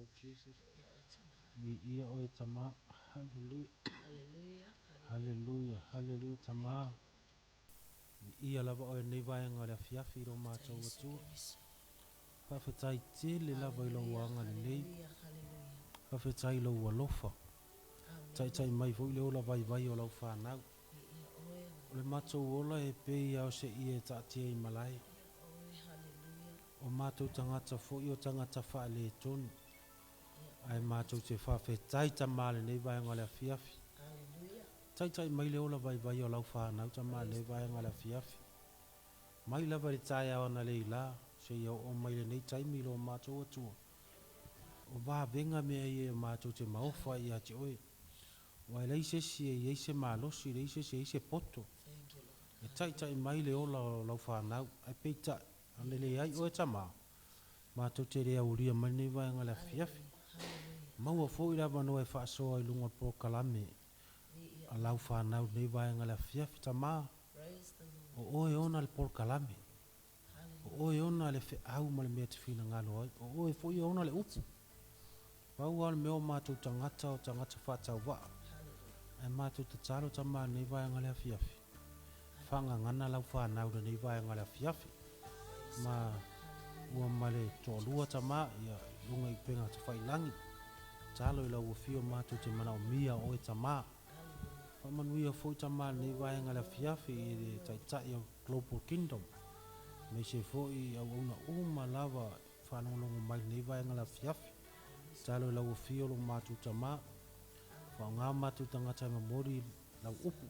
Lord Jesus. Vi ia o e tama. Hallelujah. Hallelujah. Hallelujah. Tama. Vi ia lava o e nei vaenga le afiafi lo mātou atua. Whawhetai tele lava i lo wanga le nei. Whawhetai lo walofa. Tai mai fo le ola vai o lau whanau. O le mātou ola e pei au se ia e taatia i malai. O mātou tangata fo i o tangata wha le tonu. Ai mātou te whawhetai tama le nei vaenga le afiafi. Tai mai le ola vai o lau whanau tama le vaenga le afiafi. Mai lava le tai awana le ila. Se ia o mai le nei taimi lo mātou atua. O vā venga mea i mātou te maofa i ati oe. Wai leise si e eise malosi, leise si eise poto. E tai mai le ola o lau whanau. Ai peita, ane le ai oe tama. Mātou te rea uria mai nei vaenga le afiafi. Maua fo i lava no e whaasoa i lunga po kalame. A lau whanau nei vaenga le afiafi tama. O oe ona le por kalame. O oe ona le fe au ma le mea te whina ngalo ai. O oe fo i ona le upu. Pau al meo mātou tangata o tangata whatau waa. Ai mātou te talo tama nei vaenga le afiafi. Whanga ngana lau whanau nei vaenga le afiafi. Ma ua male tōlua tama ia lunga i penga te whailangi. Talo i lau ufio mātou te mana o mia o e tama. Whamanuia fo i tama nei vaenga le afiafi i taitai o Global Kingdom. Me se fo i au una uma lava whanongongo mai nei vaenga le afiafi. Talo i lau ufio lo mātou tama. Ngā mātou tangata i mamori lau upu.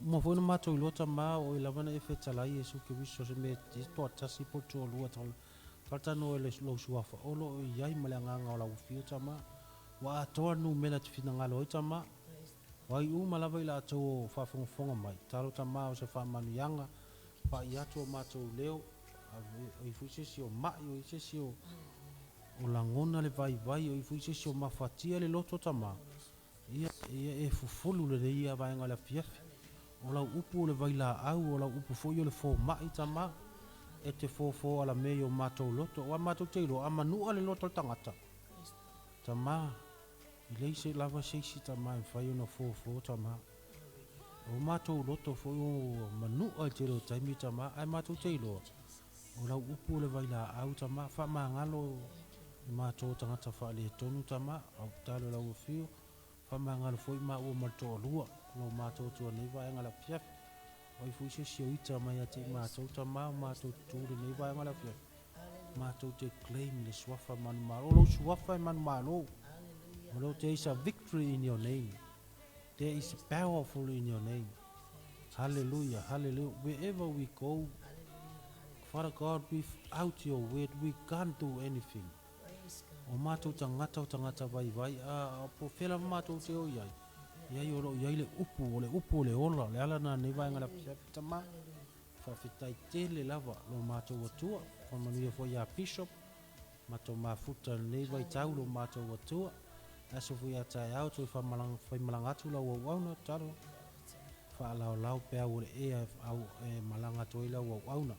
Mo foi no mātou i lota mā o i lawana e whetalai e suke wiso se me te toa tasi po tō lua tal. Taltano e le lau suafa olo o iai male nganga o lau ufio tama. Wa atoa nu mela te whina ngalo i tama. Wa i malawa i la ato o whafonga mai. Talo tama o se whamanu yanga. Pa i ato o mātou leo. O i fuisesi o mai o i sesi o langona le vai o i fuisesi o mawhatia le loto tama. Ia e fufulu le ia vaenga le afiafi. O lau upu le vaila au o lau upu fo i o le fo mai tama. E te fo ala mei o mātou loto. O a mātou teiro a manua le loto tangata. Tama. I leise lava seisi tama e whai ona fo tama. O mātou loto fo i o manua le teiro taimi tama. Ai mātou teiro. O lau upu le vaila au tama. Wha maa ngalo mātou tangata wha le tonu tama. Au talo lau fio. Whamanga le foi maa ua maltoa lua. Lo mātou tua nei vaenga la fiafi. Oi fui se sio ita mai ati mātou ta maa mātou tūre nei vaenga la fiafi. Mātou te claim le swafa manu malo. Lo swafa e manu malo. Lo there is a victory in your name. There is powerful in your name. Hallelujah, hallelujah. Wherever we go, Father God, without your word, we can't do anything. O mātou tangata vai a po whela mātou te o iai. Iai o iai le upu le ola, le alana nei vaenga la fiafi ma. Whawhetai tele lava lo mātou atua. Whamanuia fo ia bishop. Mātou mafuta nei vai tau lo mātou atua. Aso fo ia tai au tui whaimalangatu lau au auna taro. Whaalao pea o le ea au malangatu i lau au auna.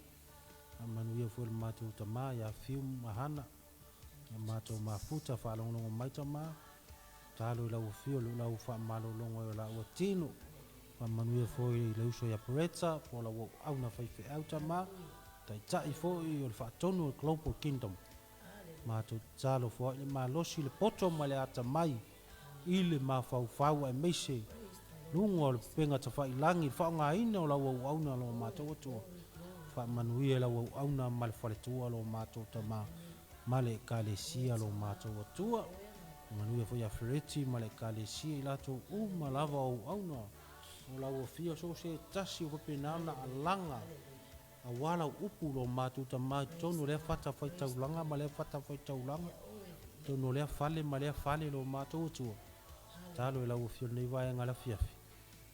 Whamanuia fo le mātou tama ia fium mahana. Mātou mafuta whaalongongo mai tama. Talo i lau fio lau whaamalolongo i lau atino. Whamanuia fo i lau so i apareta. Po lau au na whaiwhi au tama. Tai fo i o le whaatonu o Global Kingdom. Mātou talo fo i le malosi le poto ma le ata mai. I le mawhau e meise. Lungo o le penga ta whailangi. Whaonga ina o lau au na lo mātou atua. Whamanuia lau au na ma le whaletua lo mātou tama. Male kalesia lo mātou atua. Manuia fo ia fereti male kalesia i lato malava o auna. O lau fia so se tasi o penana alanga. A wala upu lo mātou tama tono lea fata fai taulanga ma lea fata fai taulanga. Tono lea fale ma lea fale lo mātou atua. Talo e lau fia nei vaenga la fiafi.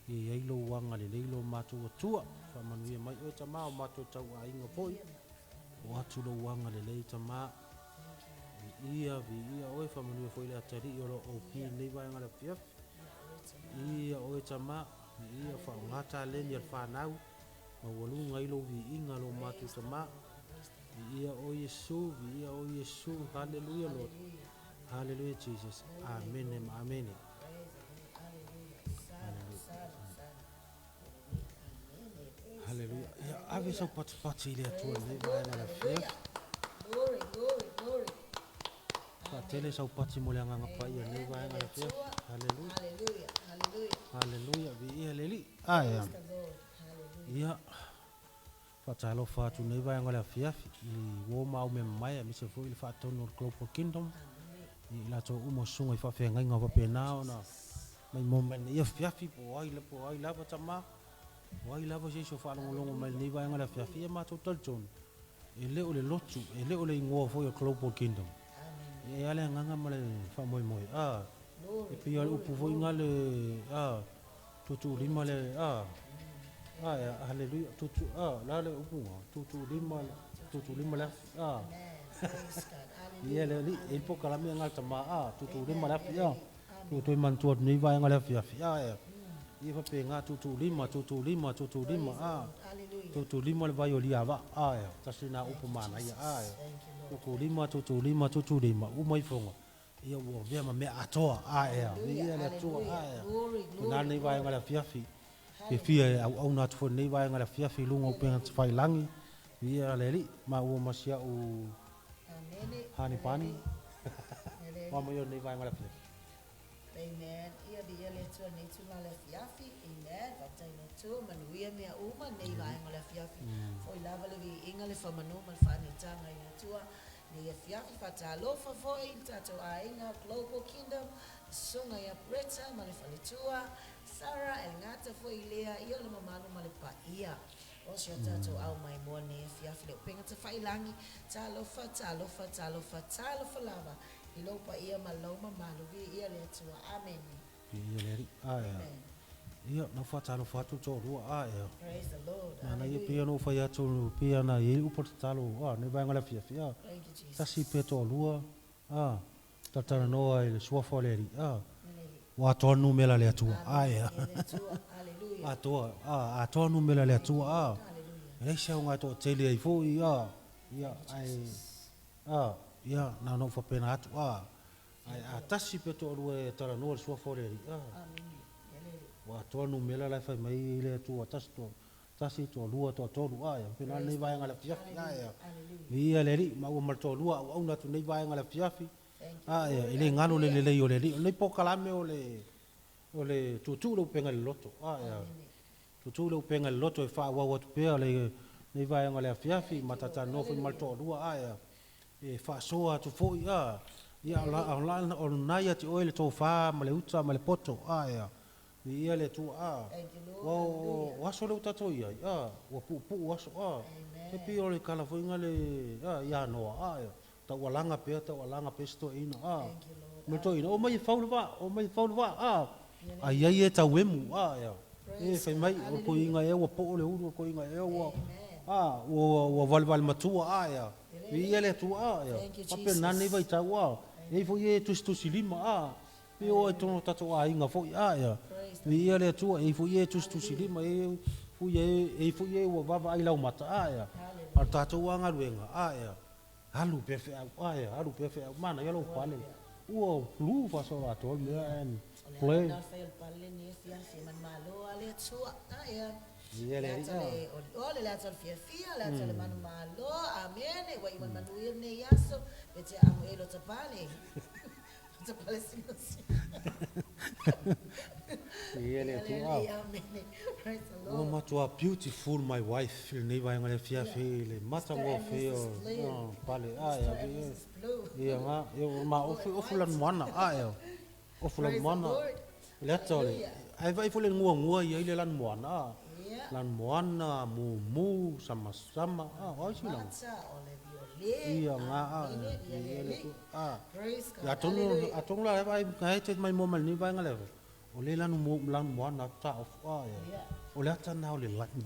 E eilo wanga le leilo mātou atua. Whamanuia mai o tama o mātou tau a inga poi. O atu lo wanga le leilo tama. Ia oe whamanuia fo i le atari i olo o pi nei vaenga la fiafi. Ia oe tama, ia whaongata leni al whanau. Ma walunga ilo vi inga lo mātou tama. Ia o Yesu, hallelujah Lord. Hallelujah, Jesus. Amen. Amen. Hallelujah. Ya ave sa pati ile tu le vai na fia. Glory, glory, glory. Pa tele sa pati mo le nga pa ia le vai na fia. Hallelujah. Hallelujah, hallelujah. Hallelujah. Vi ia leli. Aya. Praise the Lord. Hallelujah. Ya. Pa talo fa tu le vai na fia. I wo mau me mai mi se foi le fa tonu Global Kingdom. I la to umo sunga i fa fe ngai nga pe na na. Mai mo men ia fia fi po ai la pa tama. Wai lava se so fa longo mai ni vai nga fia fia ma to tol ton. Ele o le lotu, ele o le ngo fo Global Kingdom. E ale nganga male fa moi moi. E pia upu fo inga le tutu lima le ya haleluya tutu la le upu tutu lima la Praise God. Ia le li e po kala mi ngal tama tutu lima la ya. Tutu man tuat ni vai nga fia ya. Ia fa pe nga tutu lima Hallelujah. tutu lima le vai o liava ya tasina upu mana ya tutu lima umai fonga ia wo vea ma me atoa ya ia le atoa ya na nei vai ngala fiafi pe fia au na tu nei vai ngala fiafi lunga upe fai langi ia le li ma o masia o hani pani wa mo nei vai ngala fiafi. Amen. Ia di ia le tua nei tu ngale fiafi. Amen. Vatai no tu manuia mea uma nei vai ngale fiafi. Foi lava le vi inga le whamanu man whani tanga i tua. Nei fiafi fatalo fa foi tato a inga Global Kingdom. Sunga ia preta ma le whalitua. Sarah el ngata foi lea ia le mamanu ma le pa ia. O si tato au mai mua nei fiafi le upenga te whailangi. Talofa lava. Ilopa ia maloma maluvi ia le tua. Amen. Ia le ri ya. Ia na fatalo fatu to rua ya. Praise the Lord. Na ia pia no fai atu pia na ia upo talo nei vai ngala fiafi Thank you, Jesus. tasi pe to lua tatana no ai le suafa le ri wa tonu mela le atua ya. Hallelujah. A tonu mela le atua le sa nga to tele ai fo ia ai ia na no fa pena atu ai tasi pe to lua tala no le suafa le ri wa tonu mela la fa mai le atua tasi to lua to tolu ya pena nei vai ngala fiafi ya ia le ri ma o mal to lua au na tu nei vai ngala fiafi ya ile ngalo le o le ri le po kalame o le tutu lo penga le loto ya tutu lo penga le loto e fa wa tu pe le nei vai ngala fiafi matata no fu mal to lua ya e fa soa tu fo ya la o nai ati o le to fa ma le uta ma le poto ya ia le tu wa so le tato ia wa pu wa so te pi o le kala fo inga le ya no ta walanga pe sto ina me to ina o mai faulu va ai ai ta wemu ya e fe mai o ko inga e wa po le uru ko inga e wa o valval matua ya ia le tu ya pa nani vai ta wa e fo ye tu silima pe o to tato inga fo ya ia le tu e fu ye tu silima e fu ye wa va ai lau mata ya ar tato anga luenga ya halu pefe mana ya lo pale o lu fa so ato me en play Na fail palle ni fiafi man malo ale tua. Ya. ia le Ole le atal fia le atal manu malo. Amen. Wa iman manuir ne yaso. Bete amu elo tapale. Tapale sinosi. ia le tu Amen. Praise the Lord. o ma tua beautiful my wife fil nei vai ngale fiafi le mata mo fe o pale ya ia nga eu ma o fulan mana ya o fulan mana le tole ai vai fulan ngua ia ile lan mana mu sama o sila ia nga ia le tu Praise God. ya atong la vai ngai te mai mo mal ni vai ngale o le lan mana ta ya o le ata na o le lani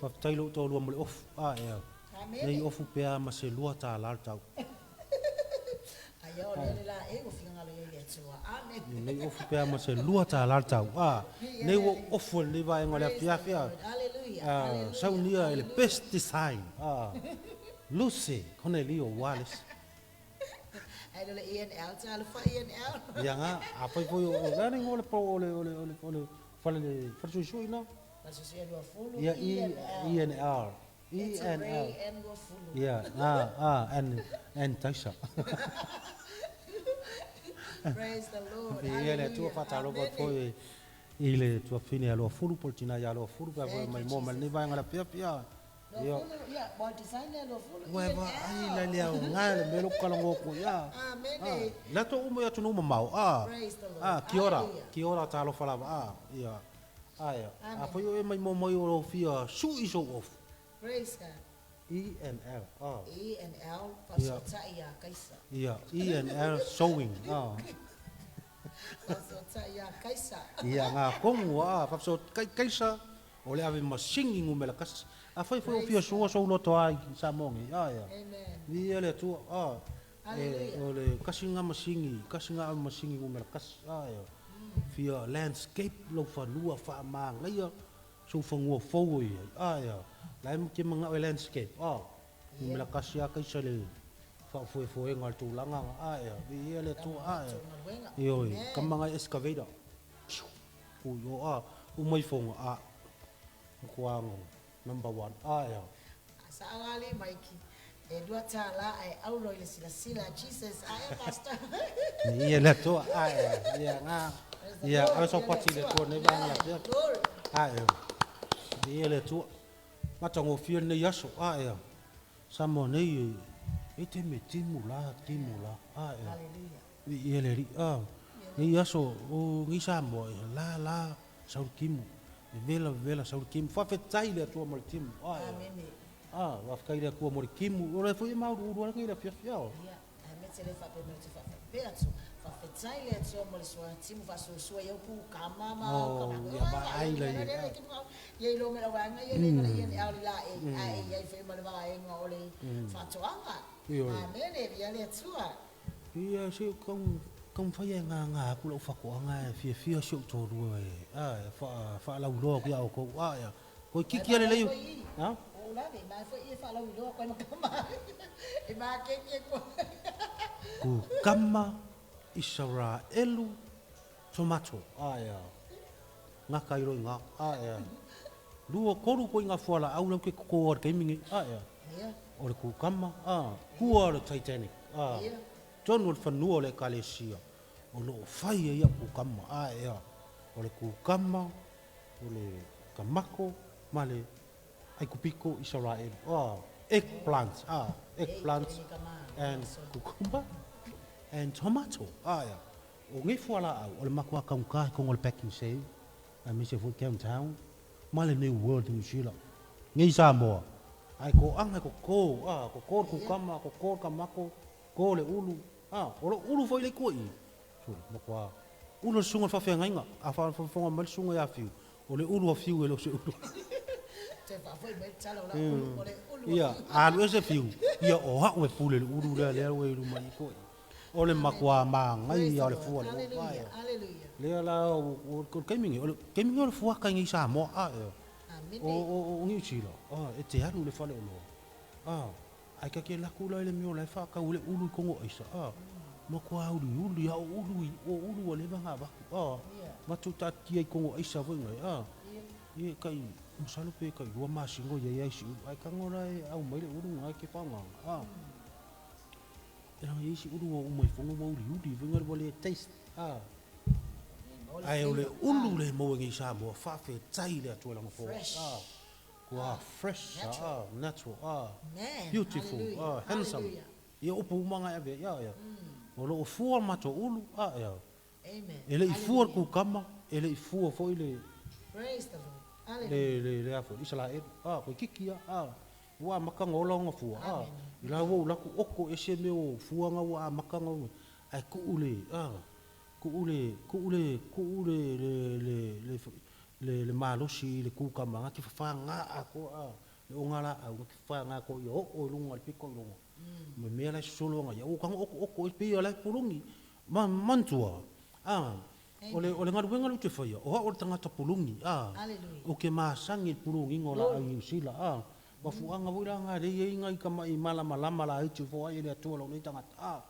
fa tailo to lu mo off ya nei ofu pe ma se lua ta la tau tua. Amen. Nei ofu pe ama se lua ta la tau. Nei wo ofu le vai ngole fia fia. Hallelujah. Sau nia ele best design. Lucy, Cornelio Wallace. Ai le ENL, tala fa ENL. Ya nga, apa foi o lani ngole pro ole fale fale sui no. Mas se é do fulo. Ya ENL. ENL. Ya, and Taisha. Praise the Lord. Ia le tua fatalo ko foi ile tua fine alo fulu portina ya alo fulu pa mai mo mal ni vai ngala pia pia. Yo. Ya, bo design lo fulo. Weva ai le au ngal me lo kala ngoko ya. Amen. La to umo ya tunu mau. Praise the Lord. Ki ora talo fala ia. Ai. Apa yo mai mo mo yo fia su iso off. Praise God. ENL. ENL pasota ya kaisa. Ia, ENL sewing. Pasota ya kaisa. Ia nga kongu pasot kaisa ole ave masingi ngumela kas. Afai foi o fia so no to ai sa mongi. Ia. Amen. Ia le tu Hallelujah. ole kasinga masingi ngumela kas. Ia. Fia landscape lo fa lua fa mang ia. So fangua fo ia. Lai mo ke mga landscape. Ngumela kas ya kaisa le. Foi ngal tu langa ia. Ia le tu ia. Yo, kamanga excavator. Yo umai fonga kuango number 1 ya. Sa ngali Mikey. Dua tala ai aulo ile sila Jesus pastor. Ia le tu ya. Ia nga. Ia ala so pati le tu ne bang la ya. Ya. Ia le tu matango fio ne yaso ya. Samo ne ite me timula ya. Hallelujah. Ia le ri ni yaso o ngi samo la saur kimu vela saur kimu fa fetai le tu mo kimu Amen. wa fa ile ku mo kimu ora foi mau ru ngi le fia Ya, ame tele fa pe me fa peatsu fa fetai le tu mo le swa timu fa so yo ku kama ya ba ai le ye lo me la wa ngai le le ye au la ai ye fe mo le ba ai ngo le fa tuanga. Amen. Ya le tua. Ia si kong fa ye nga ku lo fa ko nga fia so to ru fa la lo ki au ko ya ko kiki le le ha Ola be mai foi e fa la lo ko ma kama. E ma ke ko. ku kama isara elu tomato ya nga kairo nga ya luo koru ko nga fola au lo ke ko or ke mingi ya Ya. o ku kama ku or Titanic Ya. John wol fanua le kalesia o lo fai ia ku kama ya o le ku kama o le kamako male ai ku piko Israel eggplant and cucumber and tomato ya o ngi fola o le makua kaunka ko ngol packing save a mi se fu Cape Town male new world New Zealand ngi Samoa ai ko anga ko ku kama ko kamako ko le ulu o le ulu foi le koi so makua ulu sunga fa fenga inga a fa fonga mal sunga ya fiu o le ulu a fiu e lo se ulu Te fa foi me tala la ulu le ulu. ia a lo se fiu ia o ha we pule le ulu le we lu mai koi o le makua ma ngai ya le fu le Hallelujah. le la o kemingi o le fu ka ngi sa mo Amen. o ngi chilo e te alu le fale o ai ka ke la kula le mio le fa ka ule ulu kongo isa mo ko ulu ya ulu le banga ba ma tu ta ki ai kongo isa vo ngai ye kai masalo pe kai wa ma singo ye ai si ai ka ngora au mai le ulu ngai ke fa nga era ye si ulu o mai fongo mo ulu vo ngai le taste ai ole ulu le mo ngi sa mo fa fe tai le tu la mo fo fresh natural Man. beautiful handsome ia upu manga ave ya o lo fuar mato ulu ya Amen. ele i fuar ku kama ele i fuar fo ile Praise the Lord. Hallelujah. le afo isala ko kikia wa makanga olonga fuar ila wo la ku oko ese me o fuanga wa makanga ai ku ule le malosi le ku kama ki fa nga ako le ongala au ki fa nga ko yo o lunga piko lunga me me la solo nga o kan o pe yo la pulungi mantua. Ole ngā ruenga lu te whaia. O o tangata pulungi. Hallelujah. O ke māsangi pulungi ngola ai usila. Wafuanga wiranga rei inga i ka mai malama la hitu fo ai le tua lo nei tangata.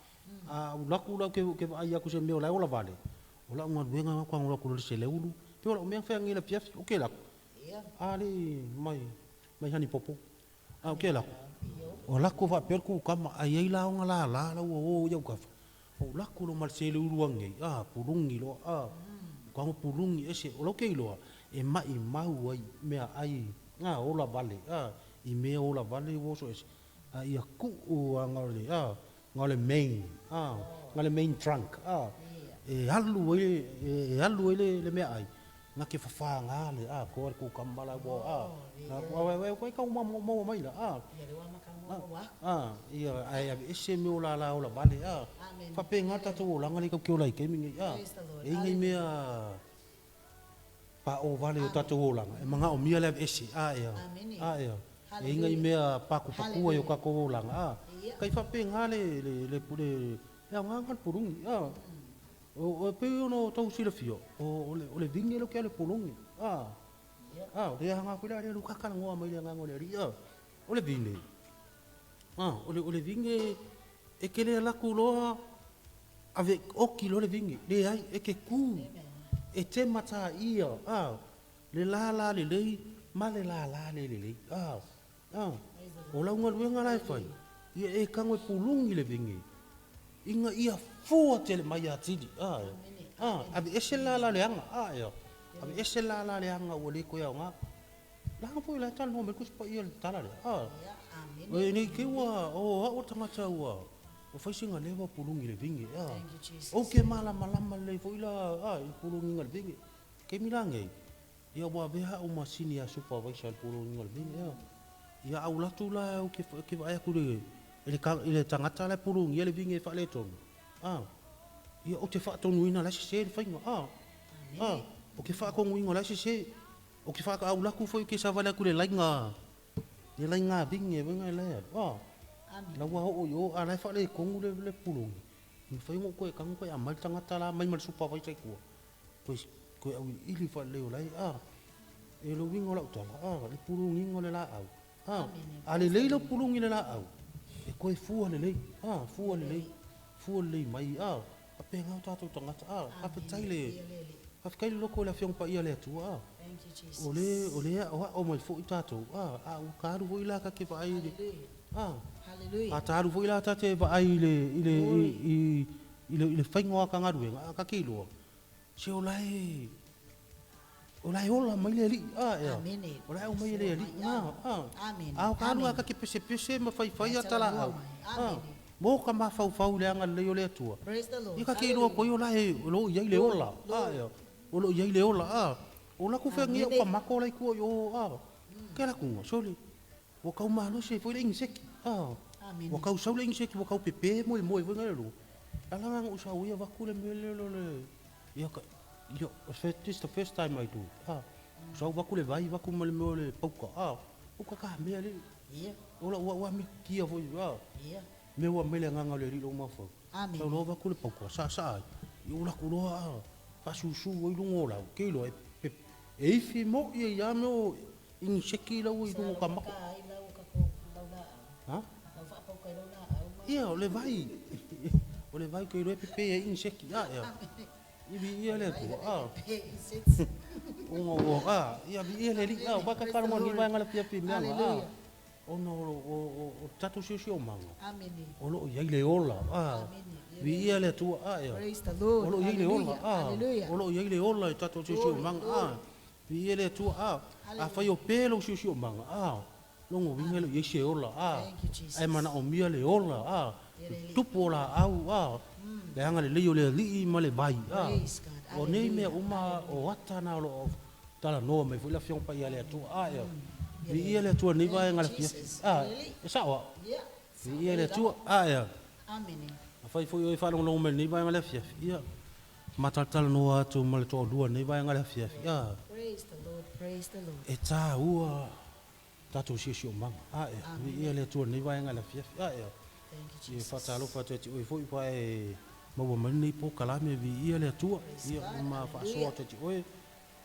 Ulaku lau ke ai aku se meo lai ola vale. Ola ngā ruenga kwa ngola kulu se le ulu. Pe ola umea whea ngila piafi. O ke laku. Ali mai hani popo. O ke laku. O laku wa perku kama ai ei laonga la o iau kafa. O laku lo mal se le uruange. Pulungi lo. Kwa pulungi ese. O lo ke iloa. E mai mau ai mea ai. Ola vale. I mea ola vale woso ese. Ia ku ngale main. Ngale main trunk. E halu ele le mea ai. Nga ke whawha ngale. Ko ko kambala wo. Ko ka mau mai la. Ia ai ese me ola vale. Whape ngata tō langa le kau ke ola i kemingi. E ngai mea pa o vale o tatou olanga. E manga o mia le ese. Ia. E ngai mea paku pakua i o kako olanga. Kai whape ngale le pule. Ia ngangan purungi. O pe ono tau sila fio. O le vinge lo ke le pulungi. Le hanga kula le lukaka ngoa mai le ngango le ria. O le vinge. O le vinge e kele laku loa ave oki lo le vinge. Le ai e ke ku. E te mata ia. Le la le lei. Ma le la le lei. O la unga luenga lai fai. Ia e kango e pulungi le vinge. Inga ia fua tele mai atidi. Ave ese la le anga. Ave ese la le anga o le ko ia nga. Langa po la tala no me kuspa ia le tala le. O nei ke wa o tangata wa. O faisinga lewa pulungi le vinge. O ke malama le fo ila i pulungi le vinge. Ke milange. Ia wa beha o masini a supervisor pulungi le vinge. Ia au latu la o ke vai ku ile tangata le pulungi le vinge fa le tonu. Ia o te fa tonu ina la se fainga. O ke fa ko nguinga la se. O ke fa ka au laku foi ke sa vala ku le lainga. Le lainga vinge venga le. La wa o yo ala fa le kongu le pulungi. Ni fai ngo ko e kango ko a mal tangata la mai mal supervisor ku. Ko au ili fa le lai. E lo wingo la utala. Le pulungi ngole la au. Ale leilo pulungi le la au. E koe fua le lei. Fua le lei. Fua le lei mai. Ape ngau tātou tangata. Ape taile. Ape kaile loko la fiong pa ia le atua. O le o mai fo i tātou. O kāru vo ila ka ke pa ai le. A tāru vo ila tate pa ai le whaingoa ka ngaruenga. Ka keiloa. Se o lai. O lai ola mai le li. O lai o mai le li. O kāru ka ke pese ma whai atala au. Mo ka ma fau le anga le o le atua. Ika ke ro ko yo la e lo ia le ola. O lo ia le ola. O la ku fe ngia ka mako lai ku yo. Ke la ku soli. O ka ma no se foi le inseki. O ka usau le inseki o ka pepe mo venga lo. Ala nga usau ia va ku le mele lo le. Ia ka yo this the first time I do. Usau va ku le vai va ku mo le pauka. O ka me le. O la wa mi kia foi. Me wa mele nganga le rilo ma fo. Tau lo va ku le pauka sa. Yo la ku lo pa su o lungo la. Ke lo e fi mo ia me in sheki la o lungo ka mako. Ia o le vai. O le vai ke lo pepe in sheki Ibi ia le tu. O ia bi ia le li. Ba ka ka mo ni ba ngala pia pia. O no o tatu sio manga. O lo ia le ola. Vi ia le tu Praise the Lord. O lo ia le ola. O lo ia le ola tatu sio manga. Vi ia le tu a fai o pelo sio manga. Longo vinga le ia ola. Ai mana o mia le ola. Tupu la au le anga le leo le li ma le vai. O nei me uma o atana lo tala no me foi la fiong pa ia le tu vi ia le tu nei vai ngala pia e sawa vi ia le tu Amen. Fai foi o fa no me nei vai ngala fia ia matatala no atu ma le to lua nei vai ngala fia Praise the Lord. Praise the Lord. e ta ua tatu sio manga vi ia le tu nei vai ngala fia Thank you, Jesus. e fatalo fatete o foi pa ma wa mai nei po kalame vi ia le atua Praise ia God. ma fa so te ti oe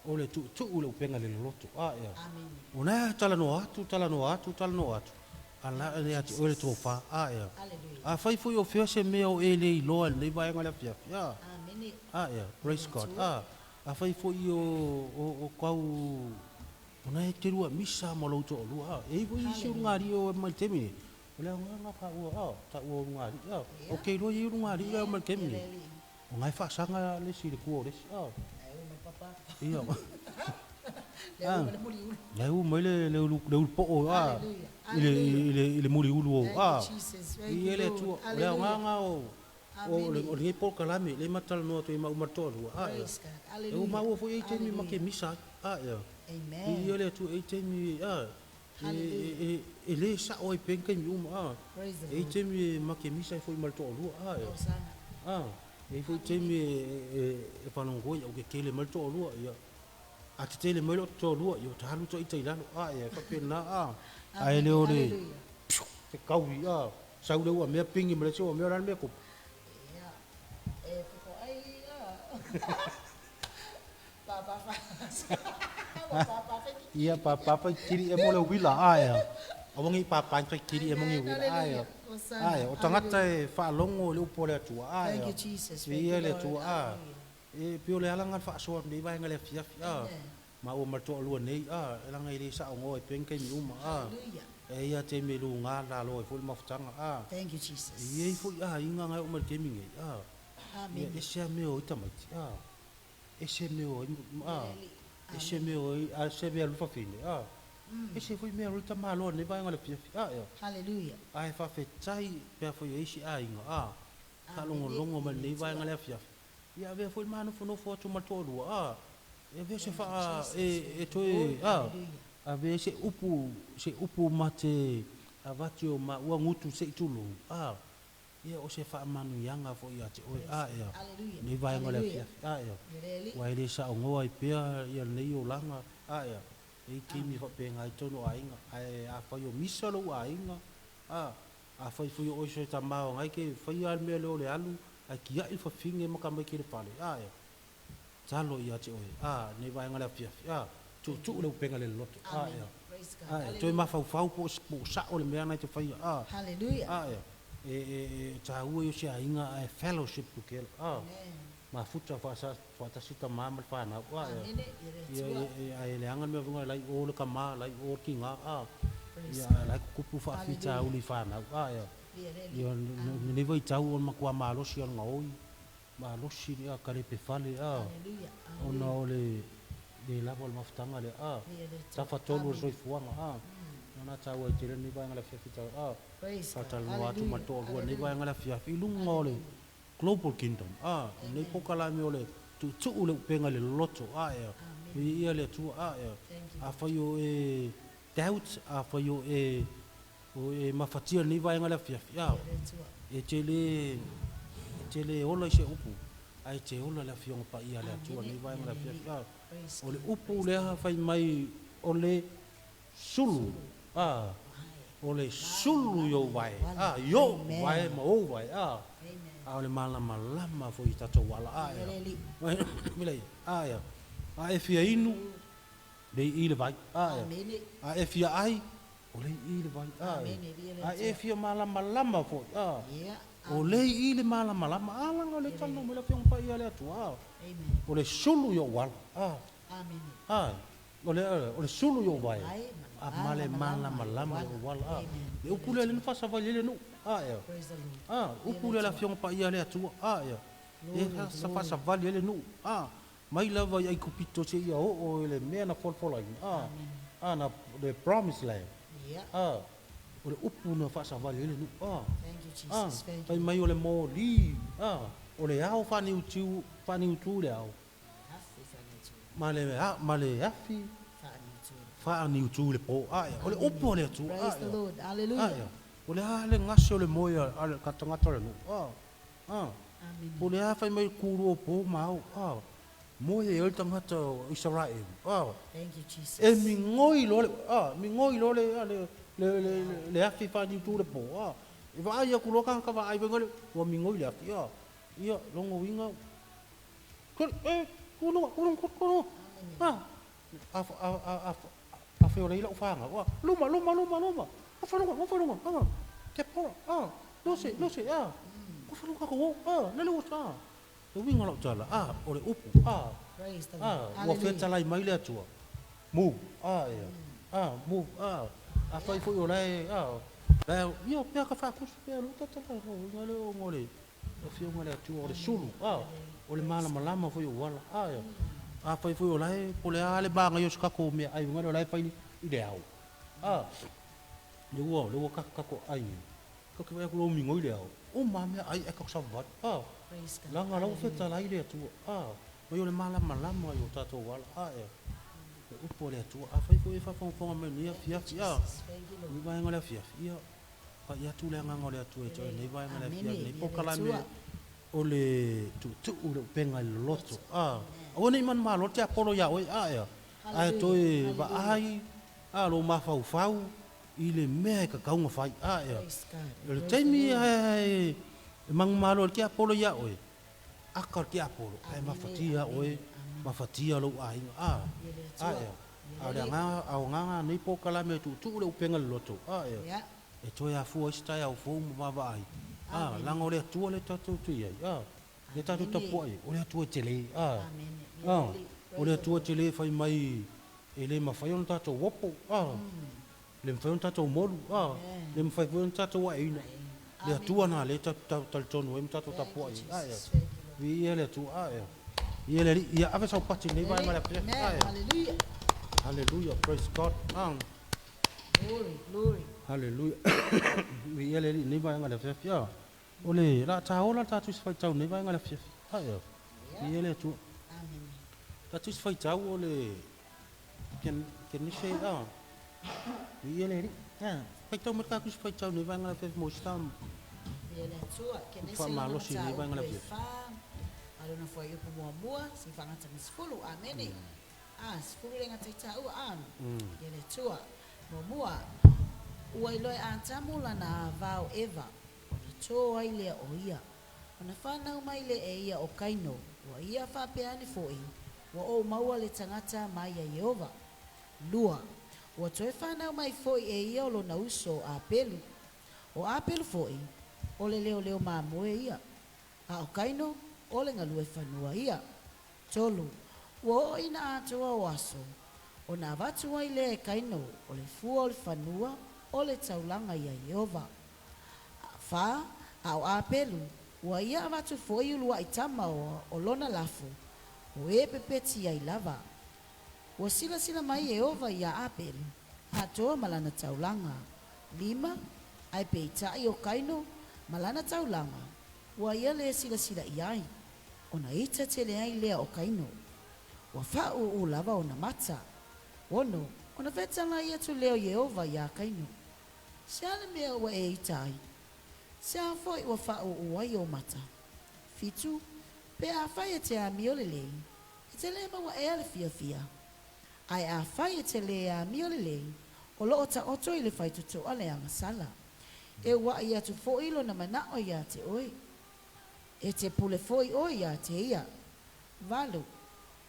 o le tu le upenga le loto ia Amen. ona tala no atu ala le ati o le tofa ia Hallelujah. a fai foi o feo se me o ele i loa nei vai ngala fia ia Amen. ia praise God a fai foi o kau ona e te rua misa ma lo to lua e voi se ngari o mai temi ole nga ka o ta o ngari o ke ro i ngari o mai temi o ngai fa sanga le si le ku le ia Leu mai le po o ile muri ulu o i ele tu le nga o le po kalame le matal no to ma to e ma o foi te mi ma ke misa ia Amen. i ele tu e te mi e le sa o pen ke mi e te mi ma ke misa foi mal to lu ia e foi te mi e fa no go o ke le mal to lu ia a te tele mai lo to lua yo talu to ita ilano ia fa pena ai le ore te kaui sau le ua mea pingi mele so mea ran mea ko ia papa kiri e mo le wila ia awangi papa kiri e mo ngi wila ia o tangata e fa longo le upo le atua Thank you, Jesus. ia le atua e pio le alanga fa so nei vai ngale fia ma o marto lua nei langa ile sa ngo e penke mi uma e ia te me lu nga la lo e fu ma ftanga Thank you, Jesus. e fu inga nga o mar kemi ngai Amen. e se me o tama e se me o e se me o se be lu fa fine e se fu me o tama lo nei vai ngale fia Hallelujah. ai fa fe tai pe fu e si inga ka longo ma nei vai ngale fia ia ve fu manu fu no fo tu marto lua e ve se fa e toi a ve se upu mate a vatio ma ua ngutu se tulu ia o se fa manu yanga fo ia te oi ia ni vai ngale ia wa ile sa ngo ai pea ia nei o langa ia e kimi fa pe ngai tono ainga a fa yo misalo ainga a fa fu yo o se ta ma ngai ke fa ia me le alu a ki ia il fa finge ma ka mai ke le pale ia talo ia te oi nei vai ngala fia tu le penga le loto ia to ma fa po sa o le mea na te fai Hallelujah. e ta u yo se ainga a fellowship to ke ma futa fa sa fa ta sita ma ma fa na ia e le anga me vunga lai o le kama lai o kinga ia lai kupu fa fita u li fa na ia ni vai tau o ma kwa ma lo si on ngoi ma lo si ia kare pe fale ona ole de la vol maftanga le ta fa tolu so fuanga ona ta wa tire ni vai ngala fita ka tal no atu ma to lo ni vai ngala fia fi lungo le global kingdom nei pokala me ole tu le penga le loto ia ia le tu a fa yo e doubt a fa yo e o e mafatia ni vai ngala fia e tele ola se upu ai te ola la fionga pa ia le atua ni vai ngala fia o le upu le ha fai mai o le sulu o le sulu yo vai yo vai ma o vai o le malama lama fo i tato wala milei ia e fia inu le i le vai e fia ai o le i le vai e fia malama lama fo o le i le malama lama alanga o le tano mo le fionga pa ia le atua o le sulu yo wala o le sulu yo vai male malama lama o wala le ukule le fasa vai le no ukule la fionga pa ia le atua e sa fasa vai le no mai lava ai kupito se ia o le mea na folfola na the promised land o le upu na fasa vai le no Thank you, Jesus. pai mai o le moli o le ao fani utu le ao male afi fani utu le po o le upu le tu Praise the Lord. Hallelujah. o le ale ngase o le moia ale katangata le no Amen. o le a fai mai kuru o po mau moia e o tangata Israel Thank you, Jesus. e mi ngoi lo le afi fani utu le po e vai ku loka ka vai ngole o mi ngoi le afi ia longo winga kono ah a fe ora ila ufanga wa luma ah ke pora no se ko fa ka ko na lu sa o winga lo tala ore upu Praise the Lord. wa fe tala mai le atua mu ia mu a fa fo ora la io pe ka fa ku pe lu tala ngale o ngole o fio ngale atua ore sulu o le malama fo yo wala ia a fai foi olai po le ale banga yo ska ko me ai ngalo lai pai i le au le wo ka ko ai ko ke ko mi ngoi le au o ma me ai e ka sa vat Praise God. la ngalo feta lai le tu o yo le malama yo tato wala o po le tu a fai foi fa fon me ni fia Thank you, Lord. ni vai ngala fia pa ya tu le ngalo tu e to ni vai ngala fia ni po kala me o le tu le penga le loto o nei man malo te apolo ya oi ai toi va ai lo ma fau i le me ka kaunga fai Praise God. le taimi ai mang malo te apolo ya oi akar te apolo ai ma fatia oi ma fatia lo ai au nga nei po kala me tu le penga le loto Yeah. e toi a fu sta ya fu ma va ai lango le tu le tatu tu ai le tatu tapu ai o le tu tele Amen. o le tu tele fai mai e le ma fai on tatu wopo le fai on tatu molu le fai on tatu wa ina le tu ana le tatu tonu e tatu tapu ai vi ele tu ia le ia ave sa pati nei vai mala pre Hallelujah. hallelujah praise god Glory. hallelujah vi ele nei vai mala pre o le la ta ola tatu fai tau nei vai mala pre vi ele tu Amen. tatu fai tau o le ken ni sei vi ele fai tau me ka ku fai tau nei vai mala pre mo stam Ele tua, que nem Fa se malo lama si tau ni vai ngala koe pia. wha, alo na foi upu mua, si whangata na sifulu, amene. Sifulu renga te tau anu. Ele tua, mua, ua iloi a tamu lana vau eva, ona tō ai lea o ia. Ona whanau mai le e ia o kaino, ua ia whapeani foi, ua o maua le tangata mai a Yehova. Lua, ua toe whanau mai foi e ia o lo na uso a pelu. O a pelu foi, o le leo mamue ia. A o kaino, o le ngalue whanua ia. Tolu, ua o ina atua o aso, o na vatua i le e kaino, o le fua o le whanua, o le taulanga ia Yehova. Wha, a o a pelu, ua ia avatu foi ulua i tama o lona lafu, o e pepeti ai lava. Ua sila mai Yehova ia a pelu, a toa malana taulanga. 5, ai peitai o kaino, malana taulanga, ua ia le sila iai, ona ita tele ai lea o kaino. Ua whau lava ona mata, ono, ona vetala ia tu leo Yehova ia kaino. Se ale mea ua e ita ai, se a foi ua whau uai o mata. Fitu, pe a whai e te a miolelei, e te lema ua e ale fia. Ai a whai e te le a miolelei, o loo ta oto i le whai tuto ale anga sala. E wa ia tu fo ilo na manao ia te oi. E te pule foi oi ia te ia. Valu,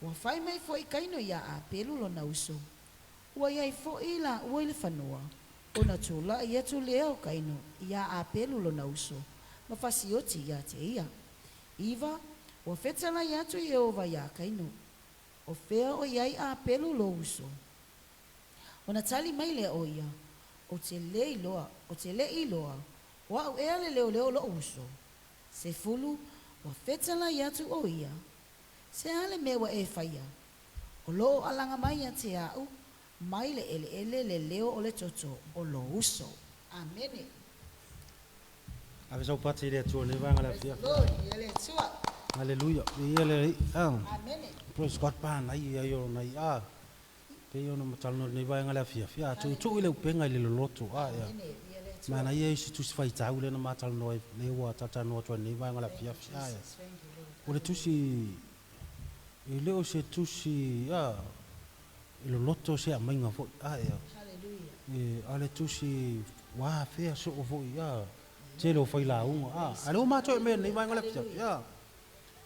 wa fai mai foi kaino ia a pelu lo na uso. Wa ia i fo ila ua ile whanua. O na tula ia tu leo kaino ia a pelu lo na uso. Ma fasi oti ia te ia. Iva, wa fetala ia tu Yehova ia kaino. O fea o iai a pelu lo uso. O na tali mai le o ia. O te le iloa, wa au ea le leo lo uso. Se fulu, wa fetala iatu o ia. Se ale me wa e whaia. O loo alanga mai a te au, mai le ele le leo o le toto o lo uso. Amene. ave sa pati le tu nei vai mala fia Lord, ele tua. hallelujah vi ele Amene. praise god pa nai yo nai pe yo no matalno nei vai ngala fia tu ile penga ile loto Amene, ele tua. mana ye si tu fai tau le no matalno le wa tata no to nei vai ngala fia Thank you, Lord. o le tusi ile o se tusi ile loto se mainga fo Hallelujah. ale tusi wa fea so fo te lo fai la un ale o ma to me nei vai ngala fia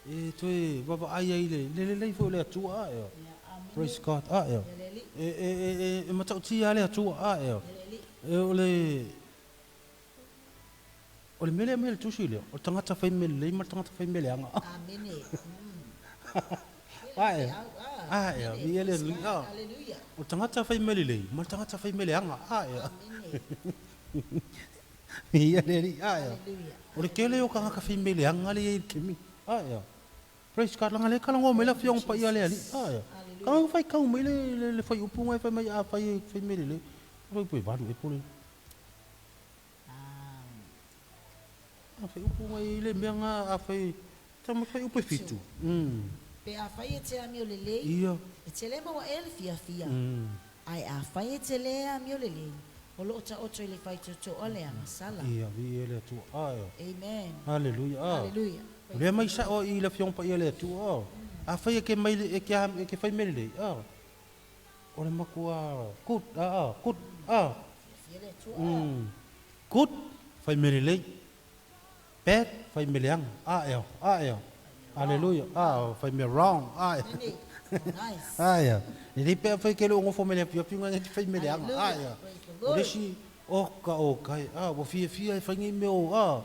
E toi baba ai ai le fo le tu a yo. Amen. Praise God a yo. Leli. E mata ti ale tu a yo. Leli. E ole mele tu sile. O tangata fai mele ma tangata fai mele anga. Amen. A yo. A yo vi ele lu a. Hallelujah. O tangata fai mele le ma tangata fai mele anga a yo. Amen. Vi ele li a yo. Hallelujah. Ole kele o kanga ka fai mele anga le kimi. A yo. Praise God langa le kala ngo mele fiong pa ia le ali. A yo. Kau fai kau mele le fai upunga fai mai a fai mele le. Poi varu e pole. A fai upunga le meanga a fai tama fai upu fitu. Pe a fai e te ami o lele. Ia. E te le mawa ele fia fia. Ai a fai e te le ami o lele. O lo ta oto ile fai toto ole a masala. Ia vi ele tu a yo. Amen. Hallelujah. Hallelujah. Le mai sa o i le fiong pa ia le tu a. A fai ke mai e ke fai mele le. A. O le makua kut kut a. Fia le tu a. Kut fai mele le. Bad fai mele ang a yo. A yo. Hallelujah. A fai me wrong. A yo. Nene. Nice. A yo. Ni pe fai ke lo ngofo mele pia pinga ngi fai mele ang a yo. O le si o kai a wo fia fai ngi me o a.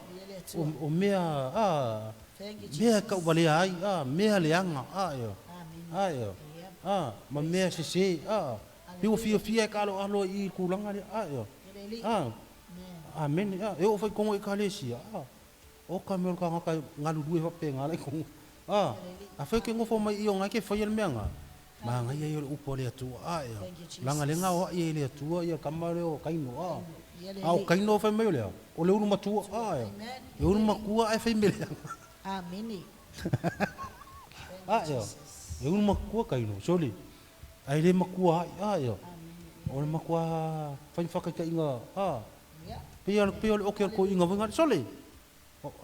O mea a. Thank you, Mea Jesus. ka wale ai a mea le anga a yo. Amen. A yo. Yep. A ma mea se a. Piu fia ka lo alo i kulanga le a yo. Leli. A. Amen. Amen. A e o fai kongo i ka le si a. O ka me ka ngaka ngalu due fa pe ngala ko. A. A fai ke ngofo mai i o ngake fai le meanga. Ma nga ia o upo le atu a yo. Thank you, Jesus. Langa le nga o i le atu ia kamare o kaino a. Leli. A o kaino fai mai le. O le uru matua a yo. Amen. E uru makua ai fai mele. Amen. A yo. E uru makua kaino. Soli. Ai le makua a yo. O le makua fai whaka ka inga a. Yeah. Pia le oke ko inga vinga soli.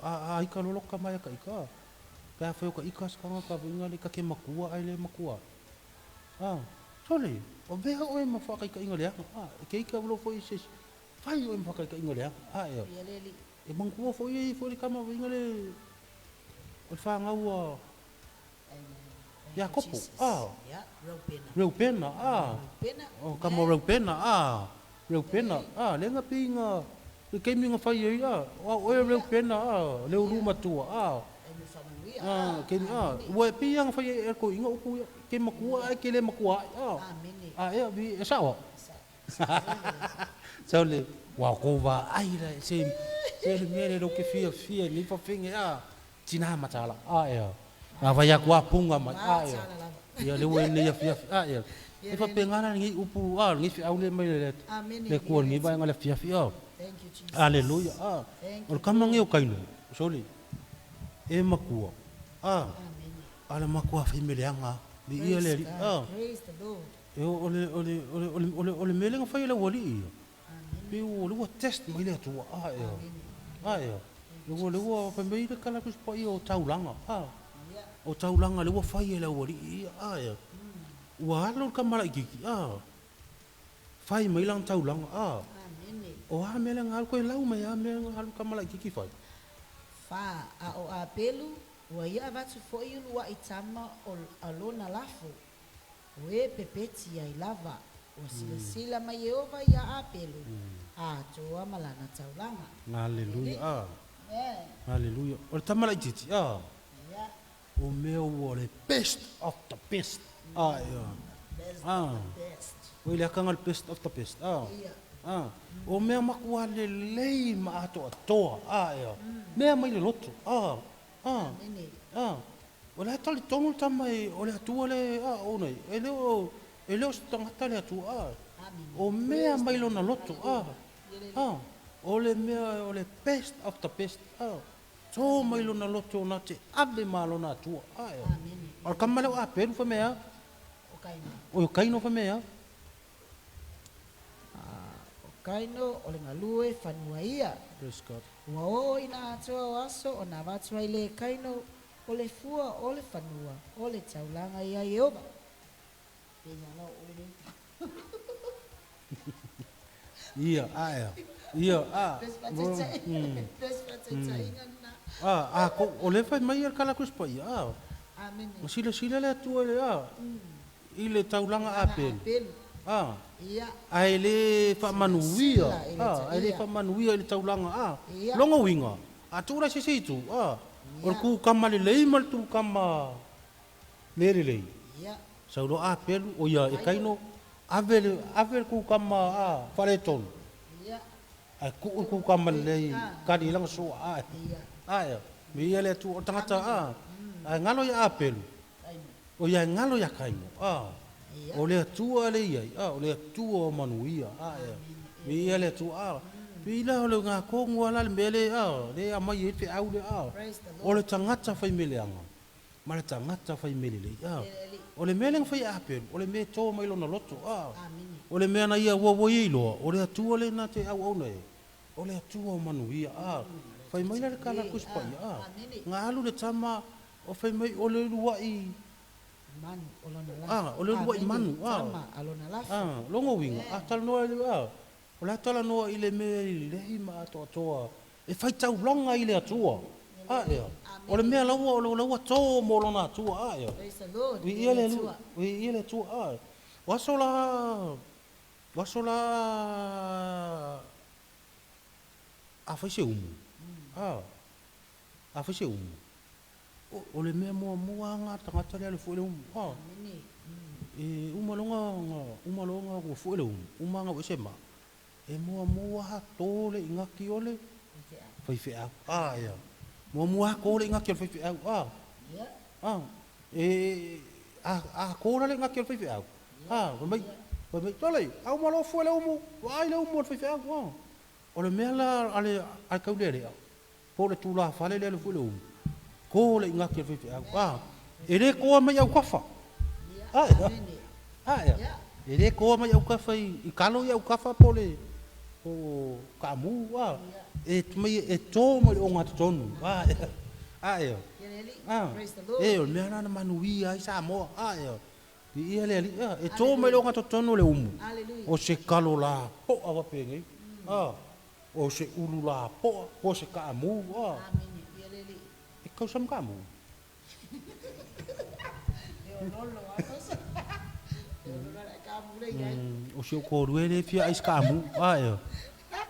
A ika loloka mai ka ika. Pea fai ka ika skanga ka vinga le ka ke makua ai le makua. A. Soli. O vea o e mawhaka ka inga le anga. A. Ke ika ulo foi ses. Fai o e mawhaka ka inga le anga. A yo. Leli. E mangkua foi le kama vinga le. O le whangau Jakopo. Ah. Yeah. Ropena. Reu pena, Pena. O kama reu pena, Reu pena, lenga pinga. Le keiminga fai ai, O e reu pena, Leu ruma tua, Emi whamanui. Kemi, Ue piang fai e ko inga uku, ke makua ai, ke le makua ai, Amen. Vi, e sawa. Sau le, ko wa ai la, se le mele lo ke fia, ni fa finge, tina matala, vai a kua punga mai, ia le ue ne ia fia, ia. E fa pengana ngi upu, ngi fi au le mai le kua ngi vai ngale fia, Thank you, Jesus. Hallelujah, Thank O you. kama ngi o kaino, soli. E makua, Amen. ala makua fi meleanga, li ia le, Praise God. Praise the Lord. e ole mele nga fai le wali ia. Amen. Pe o le ua test mai le atua, ia. Le ua fa mai le kala kus pa ia o taulanga, Yeah. O taulanga le ua fai le wali ia, ia. Ua alo ka mala ikiki, Fai mai lang taulanga, Amen. O mele ngal ko lau mai mele ngal ka mala ikiki fai. Fa a o a pelu wa ia vatu fo i lua i tama o alona lafu. We pepeti ai lava. O sila mai Yehova ia a pelu. A toa malana taulanga. Hallelujah, Yeah. Hallelujah. O ta mala ikiki, Yeah. O meu o le best of the best, ia. Best Ah. of the best. O le kangal best of the best, Yeah. O mea makua le lei ma ato atoa, ia. Mea mai le loto, Amen. O le atali tongu tamai, o le atua le, o nei, e leo tangata le atua, Amen. O mea mai lona loto, O le mea, o le best of the best, So mai lona loto na te ave ma lona atua, ia. Amen. O kamale o aperu fa mea, Okay. o kaino fa mea, O kaino o le ngalue fanua ia. praise God. Ua o ina atoa o aso o na watu ai le kaino o le fua o le fanua o le taulanga ia Yehova. Pena lau o le. Ia. Pes patetai. Pes patetai ngana. Ko o le fai mai kala kus pa ia. Amen. O sila le tu le I le taulanga apel. Ia. Ai le fa manuia. Ai le fa manuia le taulanga longa winga. Atura se tu. O ku kama le mal tu kama le. Ia. Saulo apel o ia e kaino avel ku kama faleton. Ia. Ai ku kama le kadi lang so Ia. Mi ia le tu o tangata ai ngalo ia apel. O ia ngalo ia kaino. O le tua le ia. O le tua manuia. Mi ia le tu Pila o le ngā kongu ala le mele le amai e te au le O le tangata fai mele anga. Ma le tangata fai mele le O le mele fai apel. O le me tō mai lona loto. O le mea na ia ua iloa. O le atua le na te au au nei. O le atua o manuia. Fai mai le kala kuspa Ngā alu le tama o fai mai o le luai. Manu, olona lafu. O le luai manu. Tama, alona lafu. Longo winga. Tala noa le O la tala noa I le mea I le hima atoa. E fai tau longa I le atua. O le mea laua o le laua tō mo lona atua. Praise the Lord. Wi ia le atua. Waso la a fai se umu. A fai se umu. O le mea mua ngā tangata le fu le umu. E umalonga ko fu le umu. Umanga wese ma. E mua ha tole ingaki ole. Fai fe au. Ia. Mua ko le ingaki ole fai fe au. E ko le ingaki ole fai fe au. Vai tole. Au malo fu le umu. Ai le umu fai fe au. O le mea la ale ai kau le rea. Po le tula fale le fu le umu. Ko le ingaki ole fai fe au. E re ko mai au kafa. Ia. E re ko mai au kafa I kalo I au kafa po le o kamu e mai e to mai o ngata tonu ia o me ana manuia I sa mo ia ia le e to mai o ngata tonu le umu o se kalo la po ava pengi o se ulu la po se kamu e kau sam kamu o se ko ruele fia is kamu ia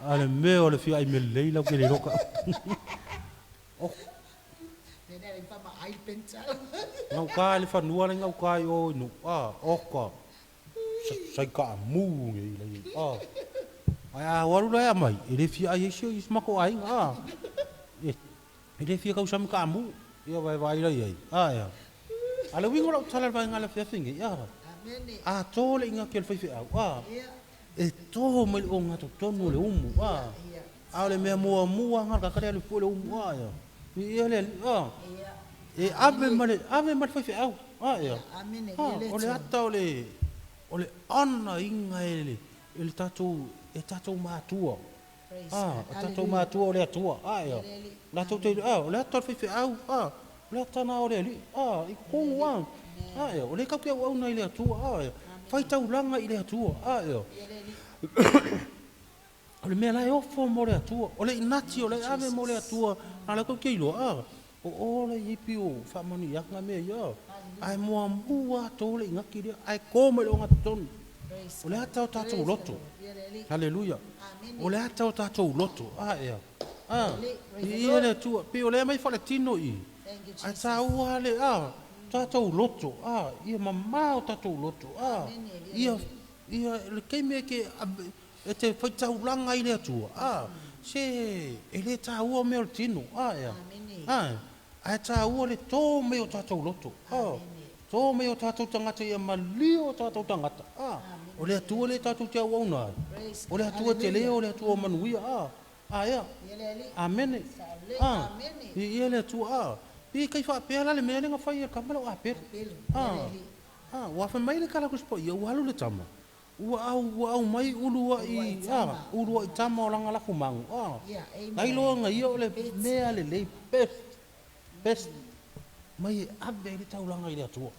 ale me o le fia I me leila ke le roka Nene pa ma ai pensa. ngau ka le fanua le ngau ka o no oka sai kamu ngi le ai waru la mai ele fia ai sio is mako ai ele fia kau sam kamu ia vai la ia ale wingo la tala vai ngala fia fingi ia tole inga ke le fai au e to mai o ngato tonu le umu le mea mua nga ka le fu le umu ia le e ave male fai au o le ata o le ana inga ele tatou matua tatou matua o le atua la tatou o le ata fai au le ata na o le I kongu o le kau ke au na I le atua fai tau langa I le atua o le mea lai ofo mo le atua o le inati o le ave mo le atua na le kau ke iloa o le ipi o whamani aka mea ia ai mua to le ingaki rea ai kome le o ngata tonu o le ata o tatou loto haleluia o le ata o tatou loto ia le atua pe o le mai whale tino I ai ta ua le tatou loto ia mama o tatou loto ia le keime ke e te whaitau langa I le atua se e le ta ua me o le tino ai ta ua le tō me o tatou loto tō me o tatou tangata ia mali o tatou tangata o le atua le tatou te au au nai o le atua te leo o le atua manuia ia amene ia le atua I kai fa pela le mele nga fai ka mala apel wa fa mai le kala kuspo ia walu le tama wa mai ulua I ulua I tama o langa la fumangu ai lo nga ia le mea le pes mai ave le tau langa I le atua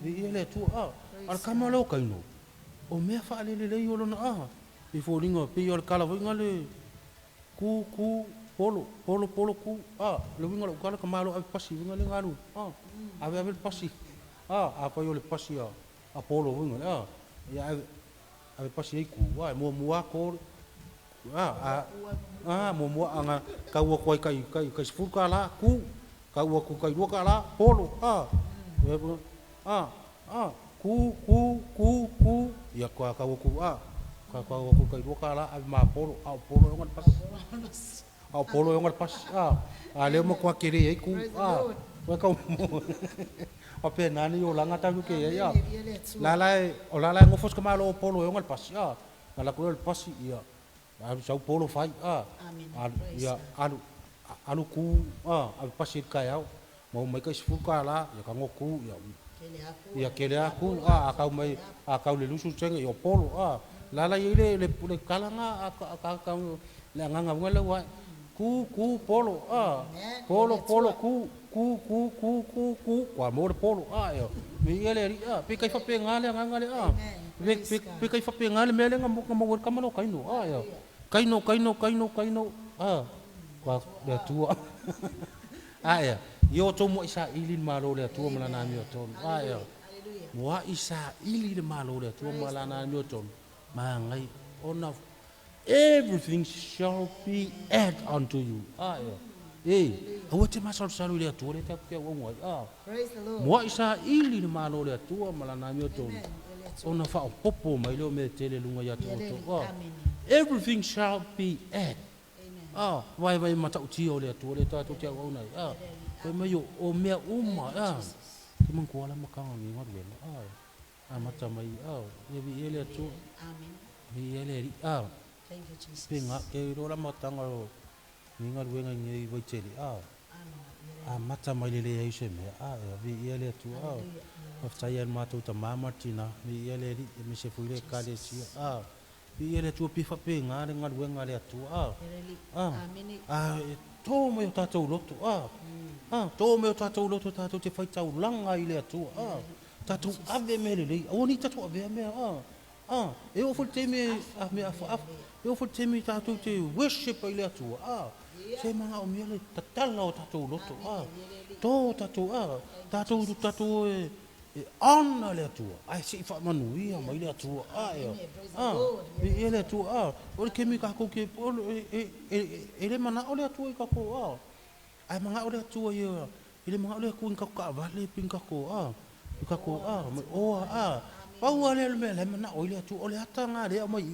ia le atua al kama lo kaino o mea fa le o lona I fo ringa pe o le kala winga le ku polo ku le winga lo kala kamalo a pasi winga le ngalu ave pasi apa yo le pasi a polo winga ya ave pasi ku mo ko mo anga ka wo ko kai sfuka la ku ka wo ku kai wo kala polo ku ya ka wo ku ka wo ku kai wo kala ave ma polo polo ngat pas polo yang pas le mo kwa kiri ai ku wa ka mo apa nani yo langa ta ke ya la ngofos ka malo polo yang pas la ku el pas ya sa polo fai ya anu ku pas ka ya mo mai ka sfuka la ya ka ngoku ya kele aku ka le lusu cenge yo polo la ile le kalanga ka le nganga ngala wa ku polo polo ku kwa mo polo yo mi ele pe kai fa pe ngale ngale pe kai fa pe ngale mele ngamo kamano kaino yo kaino kwa le tua ya yo to mo isa ilin malo le tua malana mi to yo mo isa ilin malo le tua malana mi to mangai ona everything shall be added unto you. Awate masal salu le tu le tap ke wong Praise the Lord. Mo isa ili ni malo le tu malana mi to. Ona fa popo mai lo me tele lunga ya to. Everything shall be added. Vai mata uti o le tu le ta tu te wong nai. Ko mai o me uma Ki man ko ala makanga ni ngat we. Mata mai ye bi ele tu. Amen. Bi ele Thank you, Jesus. Pinga ke ro la matanga ro ninga ruenga ngi vai cheli mata mai le ai se me vi ele tu of sayan matu ta mama tina vi ele ri me se fuile kale si vi ele tu pifa pinga ngar ruenga le tu to me ta to lotu to me ta to lotu ta to te fai tau langa ile tu ta tu ave me le oni ta tu ave me e o fol teme me eu fui ter me tatu te worship ile tu se manga o miele tatala o tatu loto to tatu ana le tu ai se fa manuia mai le tu ile tu o ke mi ka ko ke ele mana o le tu ka ko ai manga o le tu ile manga o le ku ka vale pinka ko Pau ale me le mana oile tu ole ata nga le mai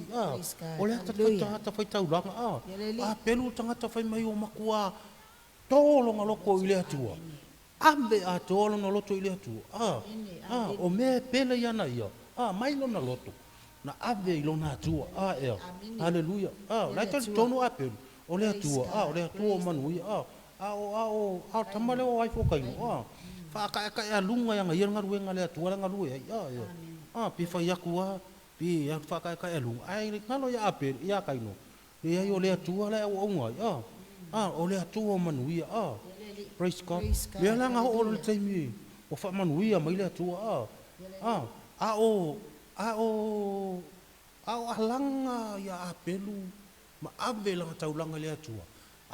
ole ata fai tau langa pelu tanga fai mai o makua tolo nga loko ile tu ambe a tolo nga loto ile tu o me pele yana ia mai no na loto na ave ilo na tu haleluya la tono apelu ole tu o manui o tamale o ai fokai fa ka lunga yang ia ngaru ngale tu nga lu pi fa ya kuwa pi ya fa ka elu ai ngalo ya apel ya kaino ya yo le tu ala o nga o le tu o manui praise God ya la nga o le taimi o fa manui mai le tu alanga ya apelu ma ave lang taulanga le tu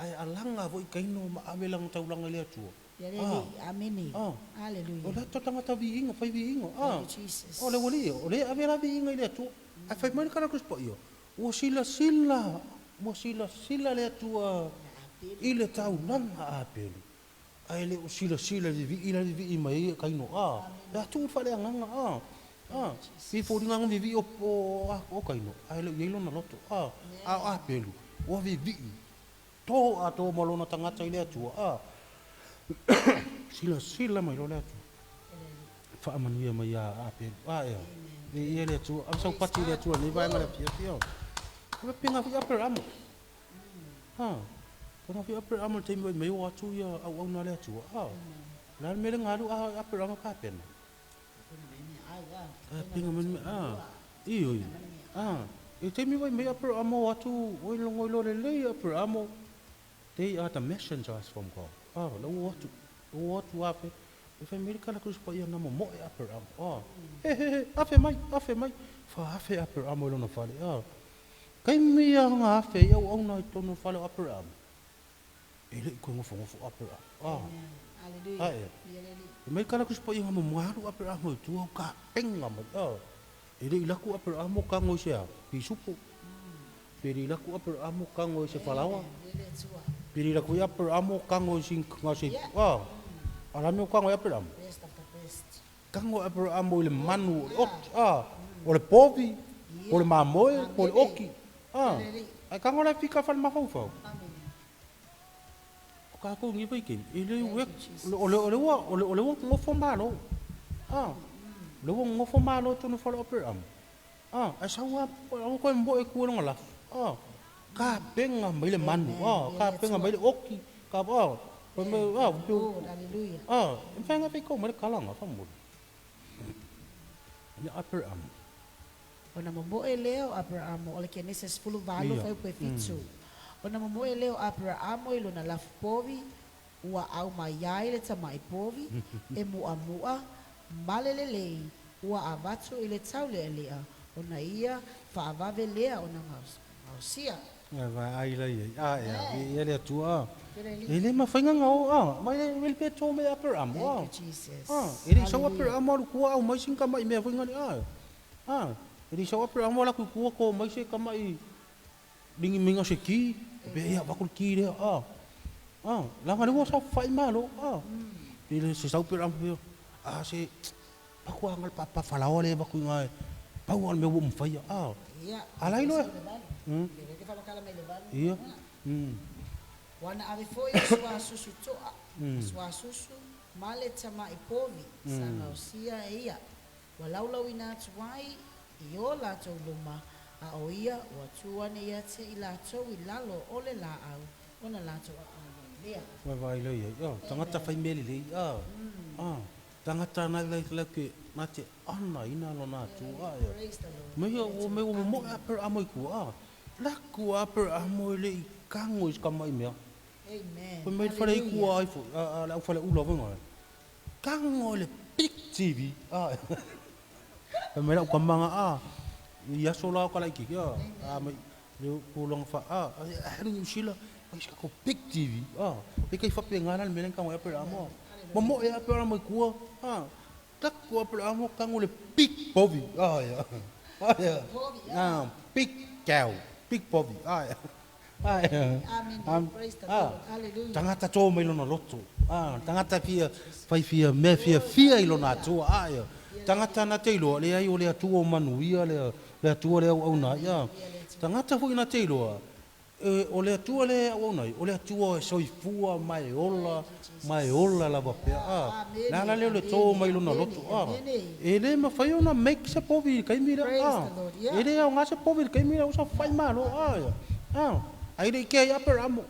ai alanga voi kaino ma ave lang taulanga le tu Amen. Hallelujah. O la tanga ta viinga fai viinga. Jesus. O le wali o le avela viinga ile tu. Ai fai mai kana kus po io. O sila le tu ile tau langa apelu. Ai le o sila le vi mai kaino la tu fa le nganga si fo dinga vi o kaino. Ai le yelo na loto apelu. O vi to ato malona tangata ile tu sila mai lo le tu fa manuia mai apelu ya ni ele tu am so pati le tu ni vai ngala pia ko pinga fi apel amo ko fi apel amo te mai o tu ya au na le tu la me ngalu apel amo ka pen pinga men iyo e te mi vai mai apel amo tu o lo le apel amo they are the messengers from God lo what ape e America la cruz pa ia na mo e ape amo afe mai fa afe ape amo lo no fale kai mi nga afe ia o na to no fale ape amo ele ko ngofo apera Amen. Hallelujah. Ai. Mai kala ku spo inga mo maru apera mo tu ka penga mo ele ila ku apera mo ka ngo sia pisupu peri ila ku apera mo ka ngo sia falawa peri ila ku apera mo ka ngo sing ngasi ala me ka ngo apera mo Best of the best. ka ngo apera mo le manu o le povi o le mamoe o le oki ai ka ngo la fika fa ma fo Amen. ka ko ngi pai ke ele we ole ngo fo malo le wo ngo fo malo to no fo opera a sa wa ko mbo e ku ngo la ka penga mai le manu ka penga mai le oki ka ba ko me Hallelujah. fanga pe ko mai kala nga fa mo ni opera Ona momoe leo Abraham ole Genesis fulu valo Ia. fai pe fitsu. Ona momoe leo Abraham ilo na lafu povi ua au mai le tamai povi e mua malelelei ua avatu ile taule elea. Ona ia faavave lea ona ngausia. va ai la ya ele tu ele ma fanga nga mai le pe to me opera Thank you, Jesus. ele sa opera mo ku au mai singa mai me fanga ni ele sa opera mo la ku ko mai se kama I dingi minga se ki be ya ba ku ki le la ngani wo sa fai malo ele se sa opera mo se pa ku angal pa falao le ba ku ngai pa wal me wo mfai Ia. alai lo Lele ke falakala mai levanu. iya Wana ave foi sua susu toa. Sua susu male tama ipovi sana usia ia. Walau lau ina tuai io la tau luma a o ia wa tuane ia te ila tau I lalo ole la au. Ona la tau a lea. vai lo ya tangata fai meli le tangata na le ke mate ana ina lo na tu Praise the Lord. me o mo aper amo ku la ku aper amo le kango is kamai me Amen. ko me fare ku ai fo la fale ulo vengo kango le big tv me la kamanga ya sola ka like ya me le pulong fa ni sila ai ska ko big tv e kai fa pe ngana me len kango aper amo mo e aper amo ku tak ku aper amo kango le big povi ya big cow big povi Amen. Praise the Lord. Hallelujah. tangata to mai lona loto tangata fia me fia I lona to tangata na teilo le ai o le atu o manuia le atu le au na ya tangata fu ina teilo o le atu le au na o le atu o soifua mai ola la va pe la le to mai lona loto e le ma fai ona make se povi kai mira e le au nga se povi kai mira usa fai malo ai le ke ya per amo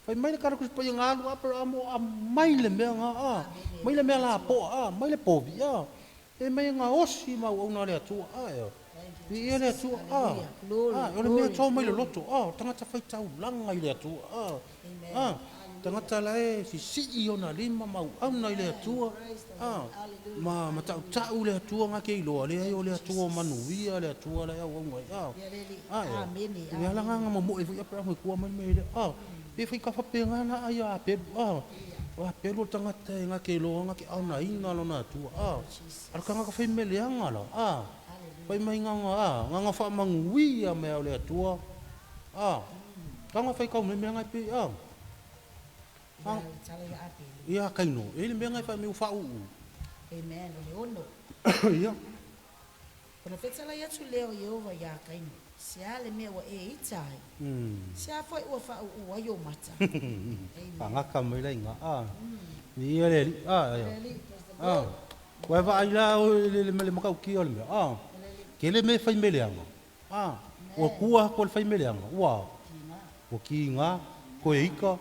fai mai le kara ku pa nga lu per amo mai le me nga mai le me la po mai le povi e mai nga osi ma ona le atu e le atu o le me to mai le loto tangata fai tau langa I le atu tangata la e si ona lima mau ana I le atu ma tau le atu nga ke lo le ai o le atu o manuia le atu la au ngai Amen. ya la nga mo e fu pra ku mai me e fai ka fa pe nga na ai pe wa pe lo tangata nga ke lo nga ke ana ina lo na tu ar ka nga ka fai me le nga la fai mai nga fa manguia me o le atu ka nga fai ka me nga pe ia kaino e le me nga fa me fa Amen. Ole ono. ia Ona fetala ya tu leo Yehova ya kaino. Sia le me wa e itai. Sia foi ua fa ua yo mata. nga ka mai la nga ni le wa va ila le me ma ka ki o le ke le me fai me le nga o kua ko fai me le nga wa o ki nga ko ika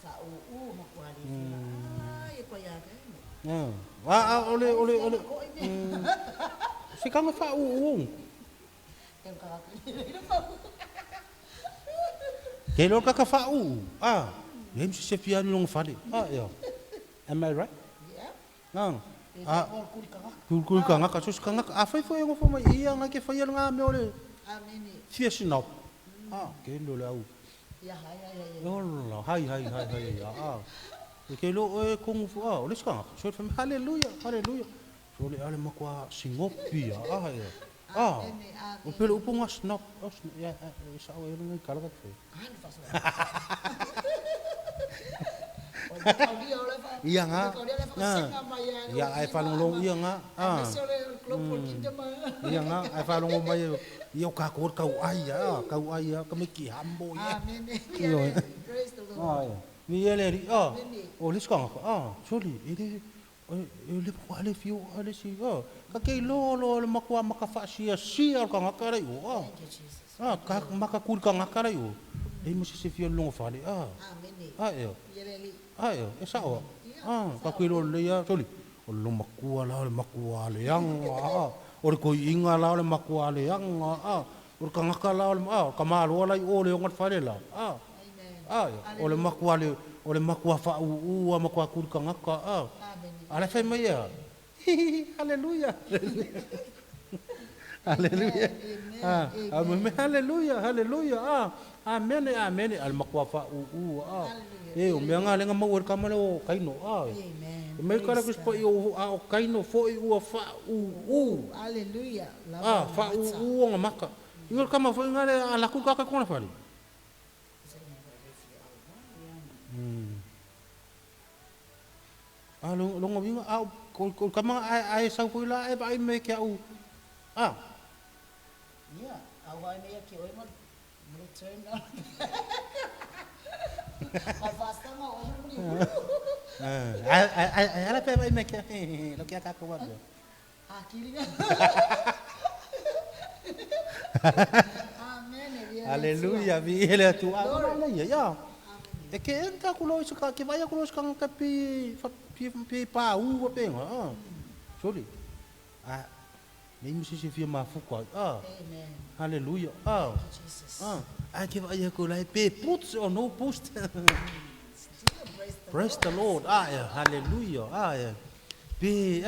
Fa u ma kwa le. E kwa ya kaino. ole se ka fa ke lo ka fa nem se fia ni long fale ya am I right kul ka nga ka sus ka nga fa fa ngo fa mai ia nga ke fa ia nga me ole Amen. fia sinop ke lo la Ya hai hai. Ola, hai ya. Ke lo e kung fu o le ska. So fam hallelujah, hallelujah. So le ale makwa singopi ya. Ya. Amen. O pelo upunga snap. Ya, sa o ngai kala ka fe. Iya nga. Ya ai fa long iya nga. Iya nga ai fa long mai yo ka ko ka ai ya, ka me ki hambo ya. Amen. Praise the Lord. Ni ele ri o le ska soli ele le kwa le fio ale si ka ke lo le makwa makafa sia ka ngakara yo Thank you, Jesus. ka makakul ka ngakara yo e mo se fio longo fale Amen. yo e sa o ka ke lo le ya soli o lo makua le makua le yang o le ko inga le makua le yang o ka ngakala ka malo la o le ngat fale la o le makua fa u makua kul ka ngaka ala fe mai ya haleluya haleluya amen haleluya amen al makua fa u o me nga lenga mau ka malo kaino Amen. me kala kus po o kaino fo u fa u Hallelujah. fa u nga maka ingol kama fo ngale ala ku ka kona fali lo ngovinga ko kama ai sa foi la e vai me ke au Yeah, awai me ki oi mo return na. Ai basta mo o mo. ai ala pe vai me ke lo que ka ko wa Kiri. Amen. Haleluya, vi ele tu ya. E ke entra ku lo ka ke vai ku lo ka ka pi pa u pe nga. Soli. Nem se fia mafu kwa. Amen. Haleluya. Jesus. Ke vai ku lai pe puts or no post. Praise the Lord. Ya, haleluya. Ya. Pe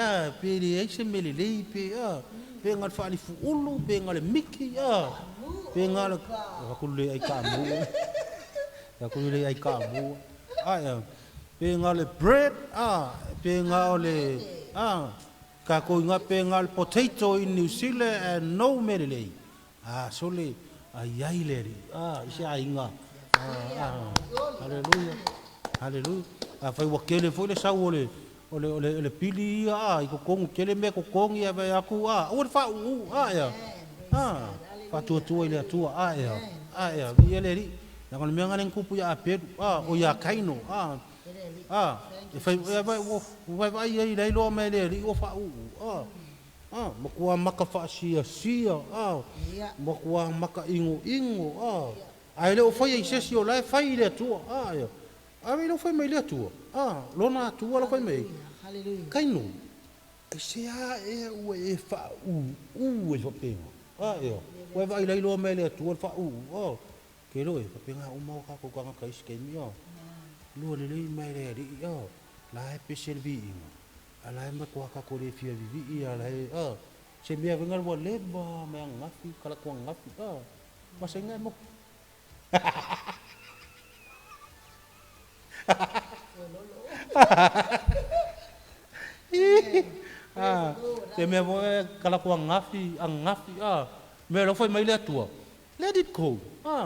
le aise mele le pe ngal fa ni fu ulu pe ngal miki pe ngal ku le ai ka mu. Ya ku le ai ka mu. Ya. Pe ngal bread pe ngal ka ko nga pe ngal potato in New Zealand and no mele le. Sole ai le ri. Isi ai nga. Haleluya. Haleluya. Fa wa kele fo le sa ole pili i ko kongu kele me ko kongi ya aku o fa ya fa tu ile tu ya ele ri na kon me ngalen kupu ya pe o ya kaino e fa vai ai dai lo me le ri o fa mo ko maka fa sia mo ko maka ingo ai le o fa ia se o la fa ile tu ya ai lo fa me le tu lona tu lo fa me Hallelujah. Kaino. E se o e fa e fa penga. Yo. Wa vai lai lo me le tu fa ke lo e fa penga o mau ka ko ka ka iske mi Lo le mai le ri la e pe servi. Ala e ma ko ka ko le fia vivi ala e se me venga lo le ba me ngafi kala ko ngafi ma se nga mo. Te me vo kala ko ngafi me lo foi mai le tua let it go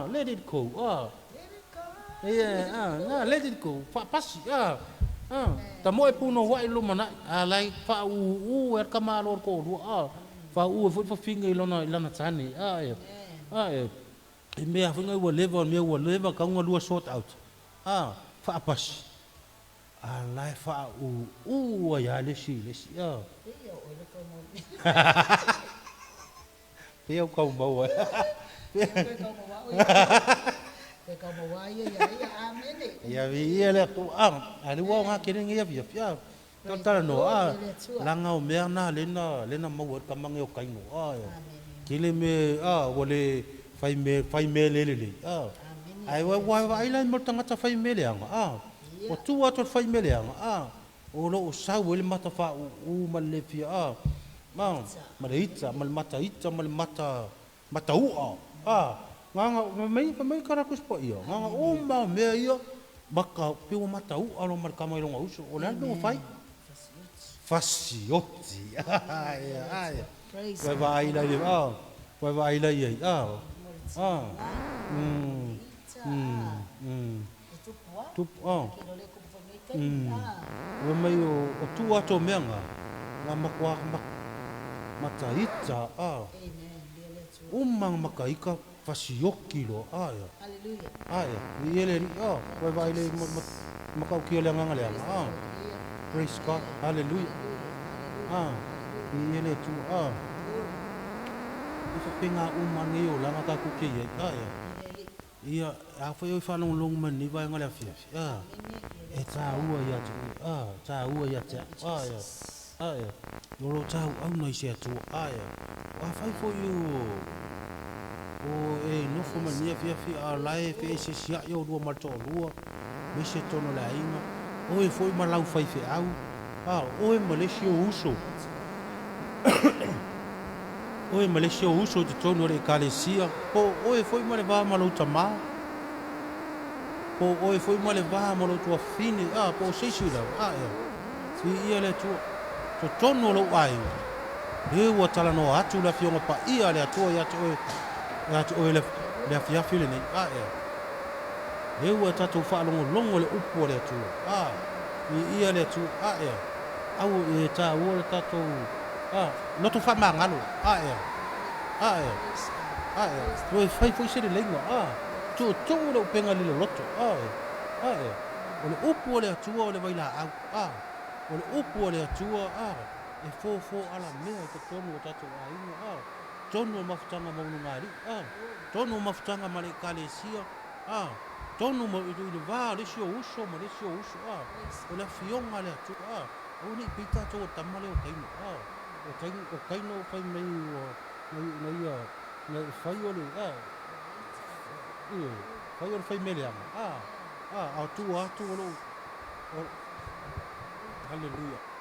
let it go let it go fa pas ta mo e puno wa lo mana lai fa u kama lo ko lu fa u fa finga lona tani e me a finga wo level ka ngo lu sort out fa pas lai fa u ya le si Peo kau bawa. Ya vi ele tu ali wa nga kene ngia vi ya. Total no langa o merna lena mo ka mangi o kaino ya. Kile me wole fai me le ai wa ai la mo tanga ta fai me le o tu wa to fai me le o lo sa wele mata fa u malefi ma reita mal mata ita mal mata ua nganga mai kara kus po io nganga o ma me io baka pe o mata u alo mar kama ilo ngauso o no fai fasioti ai Praise vai vai la ia vai vai la ia tu o mai o tu ato menga nga makwa mata ita umang makaika fasioki lo aya iele vai vai le makau ki le nga le praise God hallelujah iele tu isa pinga umang yo la maka ku ki aya ia a foi fa long man ni vai ngala fi e ta ua ya ta ua ya aya loro ta au no ise tu aya wa fai for you o no fo man ni fi a life e se sia yo do mar to lua me se tono la inga o e foi mar lau fai fi au o e malesio uso o e malesio uso te tono le kalesia o e foi male va malo tama o e foi male va malo tua fine po se sila si ia le tu to tono lo ai e wa tala no atu la fionga pa ia le atu ia to le fia file nei e wa tatu fa longo le upo le tu ia le tu au e ta o le tatu no tu fa mangalo tu fai foi se le lengo tu le penga le loto o le upo le atu o le vai la o le upo le atu e fo ala mea ke tonu o tatu ainga tonu mafutanga maunu ngari tonu mafutanga male kalesia tonu mo i le va le sio uso o le fionga le atu o ni pita to tamale o kaino fai mai na fai o le fai o le fai mele ama tu lo hallelujah